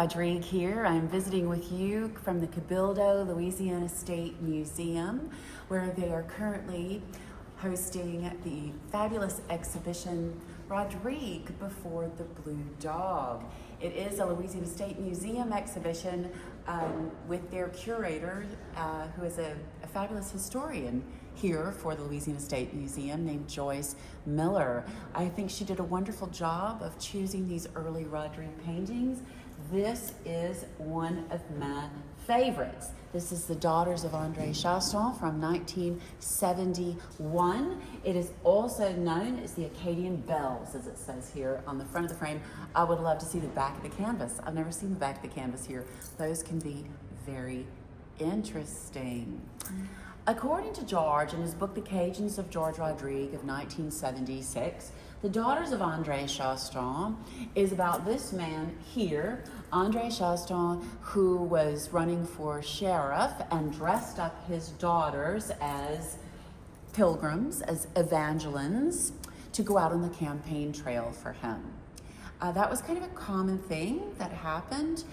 Rodrigue here. I'm visiting with you from the Cabildo Louisiana State Museum, where they are currently hosting the fabulous exhibition Rodrigue Before the Blue Dog. It is a Louisiana State Museum exhibition with their curator, who is a fabulous historian here for the Louisiana State Museum named Joyce Miller. I think she did a wonderful job of choosing these early Rodrigue paintings. This is one of my favorites. This is the Daughters of Andre Chastant from 1971. It is also known as the Acadian Bells, as it says here on the front of the frame. I would love to see the back of the canvas. I've never seen the back of the canvas here. Those can be very interesting. According to George, in his book, The Cajuns of George Rodrigue of 1976, The Daughters of Andre Chastant is about this man here, Andre Chastant, who was running for sheriff and dressed up his daughters as pilgrims, as evangelines, to go out on the campaign trail for him. That was kind of a common thing that happened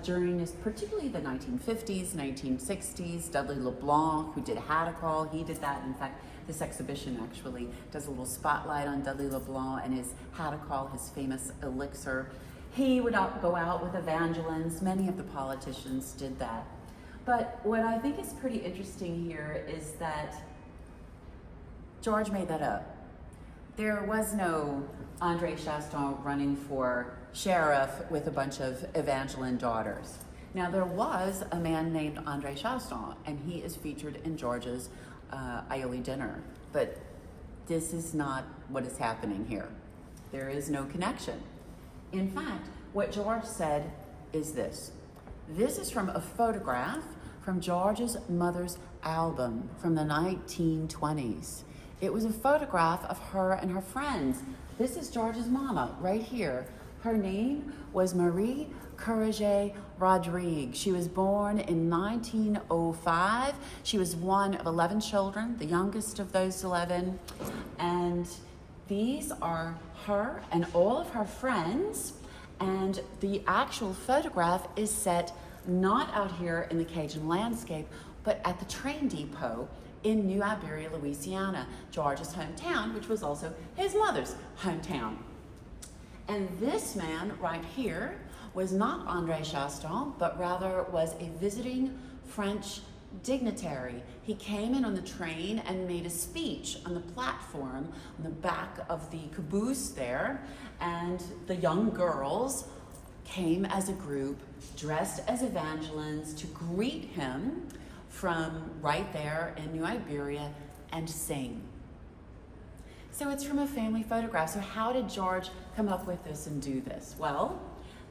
during particularly the 1950s, 1960s. Dudley LeBlanc, who did Hadacol, he did that. In fact, this exhibition actually does a little spotlight on Dudley LeBlanc and his Hadacol, his famous elixir. He would go out with evangelines. Many of the politicians did that. But what I think is pretty interesting here is that George made that up. There was no Andre Chastant running for sheriff with a bunch of Evangeline daughters. Now, there was a man named Andre Chastant, and he is featured in George's Aioli dinner. But this is not what is happening here. There is no connection. In fact, what George said is this. This is from a photograph from George's mother's album from the 1920s. It was a photograph of her and her friends. This is George's mama right here. Her name was Marie Courage Rodrigue. She was born in 1905. She was one of 11 children, the youngest of those 11. And these are her and all of her friends. And the actual photograph is set not out here in the Cajun landscape, but at the train depot in New Iberia, Louisiana, George's hometown, which was also his mother's hometown. And this man right here was not Andre Chastant, but rather was a visiting French dignitary. He came in on the train and made a speech on the platform on the back of the caboose there, and the young girls came as a group dressed as evangelines to greet him from right there in New Iberia and sing. So it's from a family photograph. So how did George come up with this and do this? Well,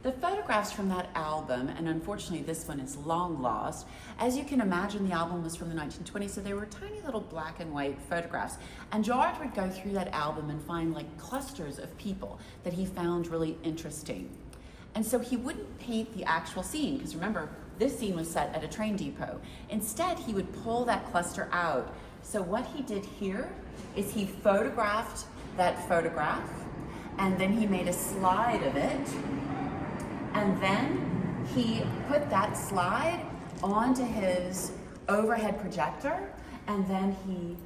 the photographs from that album, and unfortunately this one is long lost. As you can imagine, the album was from the 1920s, so they were tiny little black and white photographs. And George would go through that album and find like clusters of people that he found really interesting. And so he wouldn't paint the actual scene, because remember, this scene was set at a train depot. Instead, he would pull that cluster out. So what he did here is he photographed that photograph, and then he made a slide of it, and then he put that slide onto his overhead projector, and then he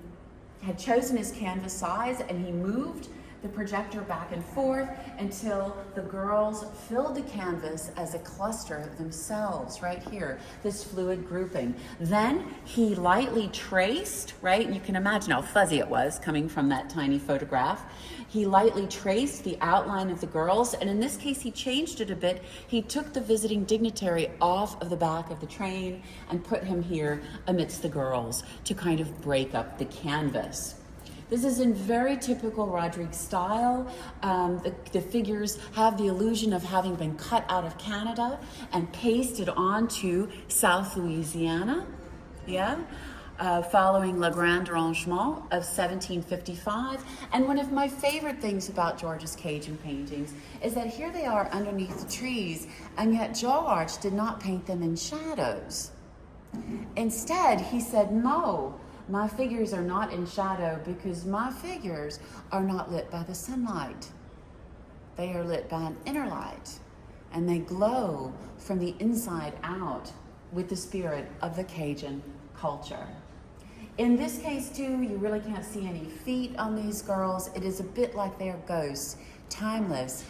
had chosen his canvas size, and he moved the projector back and forth until the girls filled the canvas as a cluster themselves right here, this fluid grouping. Then he lightly traced, right? You can imagine how fuzzy it was coming from that tiny photograph. He lightly traced the outline of the girls, and in this case he changed it a bit. He took the visiting dignitary off of the back of the train and put him here amidst the girls to kind of break up the canvas. This is in very typical Rodrigue style. The figures have the illusion of having been cut out of Canada and pasted onto South Louisiana, following Le Grand Arrangement of 1755. And one of my favorite things about George's Cajun paintings is that here they are underneath the trees, and yet George did not paint them in shadows. Instead, he said, no, my figures are not in shadow because my figures are not lit by the sunlight. They are lit by an inner light. and they glow from the inside out with the spirit of the Cajun culture. In this case too, you really can't see any feet on these girls. It is a bit like they're ghosts, timeless.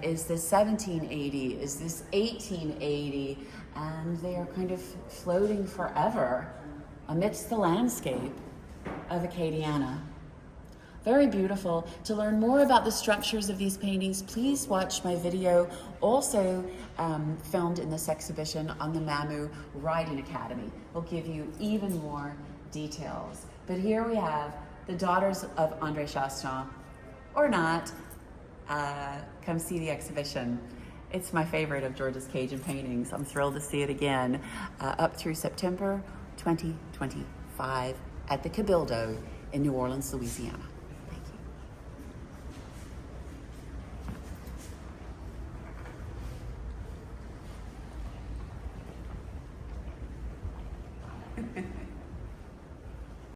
Is this 1780? Is this 1880? And they are kind of floating forever amidst the landscape of Acadiana. Very beautiful. To learn more about the structures of these paintings, please watch my video, also filmed in this exhibition on the Mamu Riding Academy. We'll give you even more details. But here we have the Daughters of Andre Chastant, or not. Come see the exhibition. It's my favorite of George's Cajun paintings. I'm thrilled to see it again up through September 2025 at the Cabildo in New Orleans, Louisiana. Thank you.